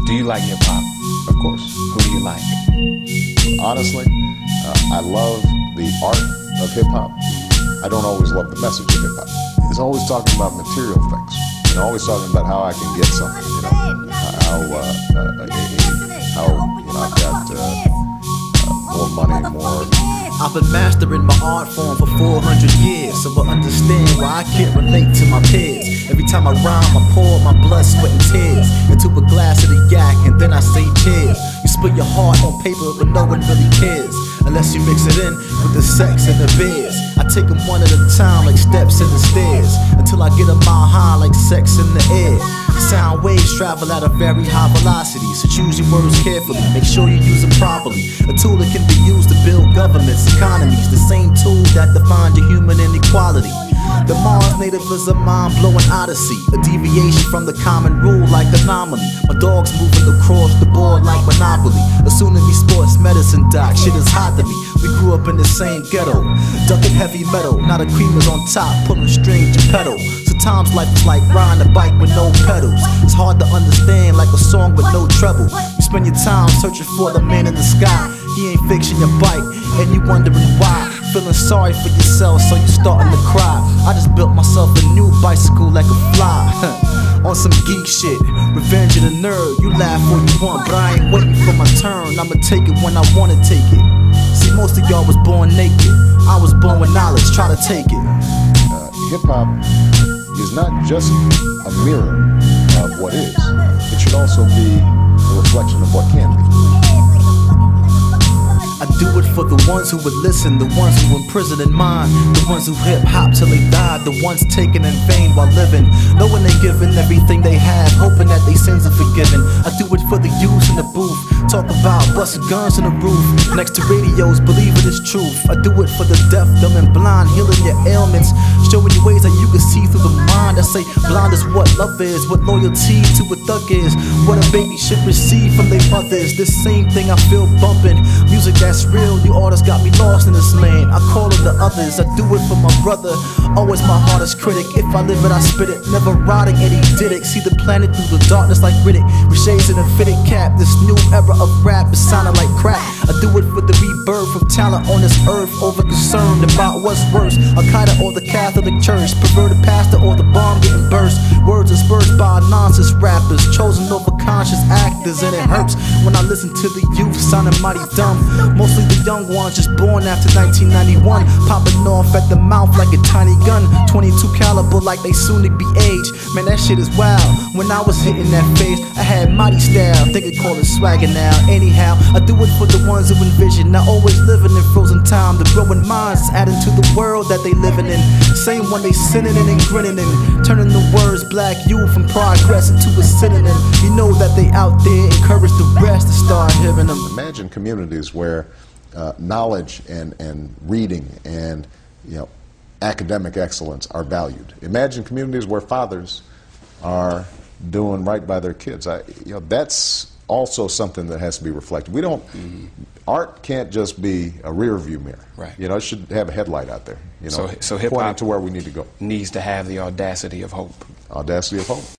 Do you like hip-hop? Of course. Who do you like? Honestly, I love the art of hip-hop. I don't always love the message of hip-hop. It's always talking about material things. Always talking about how I can get something, how I've got more money, more. I've been mastering my art form for 400 years, so I understand why I can't relate to my peers. Every time I rhyme, I pour my blood, sweat, and tears into a glass of the yak, and then I say cheers. You spill your heart on paper, but no one really cares, unless you mix it in with the sex and the beers. I take them one at a time like steps in the stairs, until I get a mile high like sex in the air. Sound waves travel at a very high velocity, so choose your words carefully, make sure you use them properly. A tool that can be used to build governments, economies, the same tool that defines your human inequality. The Mars native is a mind-blowing odyssey, a deviation from the common rule like anomaly. My dog's moving across the board like Monopoly. A soon-to-be sports medicine doc, shit is hot to me. We grew up in the same ghetto, ducking heavy metal. Now the cream is on top, pulling strings to pedal. Sometimes life is like riding a bike with no pedals. It's hard to understand, like a song with no treble. You spend your time searching for the man in the sky. He ain't fixing your bike, and you wondering why. Feeling sorry for yourself, so you starting to cry. I just built myself a new bicycle like a fly. On some geek shit, revenge of the nerd. You laugh all you want, but I ain't waiting for my turn. I'ma take it when I wanna take it. See, most of y'all was born naked. I was born with knowledge, try to take it. Hip-hop is not just a mirror of what is. It should also be a reflection of what can be. I do it for the ones who would listen, the ones who imprisoned in mind, the ones who hip-hop till they died, the ones taken in vain while living, knowing they giving everything they have, hoping that their sins are forgiven. I do it for the youth in the booth, talk about busting guns in the roof, next to radios, believe it is truth. I do it for the deaf, dumb, and blind, healing your ailments, showing you ways that you can see through the mind. I say blind is what love is, what loyalty to a thug is, what a baby should receive from their mothers. This same thing I feel bumping, music that's real. You artists got me lost in this lane. I call it the others, I do it for my brother, always my hardest critic. If I live it, I spit it, never rotting any did it. See the planet through the darkness like Riddick, with shades and a fitted cap. This new era of rap is sounding like crack. I do it for the rebirth of talent on this earth, over concerned about what's worse, Al-Qaeda or the Catholic Church, perverted pastor or the bomb getting burst. Words dispersed by nonsense rappers, chosen over conscious actors, and it hurts when I listen to the youth sounding mighty dumb. Mostly the young ones just born after 1991, popping off at the mouth like a tiny gun, 22 caliber like they soon to be aged. Man, that shit is wild. When I was hitting that phase, I had mighty style, they could call it swagger now. Anyhow, I do it for the ones who envision, not always living in frozen time. The growing minds adding to the world that they living in, same one they sinning in and grinning in, turning the words black youth from progress into a synonym. You know that they out there, encourage the rest to start hearing them. Imagine communities where knowledge and reading and academic excellence are valued. Imagine communities where fathers are doing right by their kids. That's also something that has to be reflected. We don't. Art can't just be a rear view mirror. Right. It should have a headlight out there. So hip pointing hop to where we need to go. Needs to have the audacity of hope. Audacity of hope.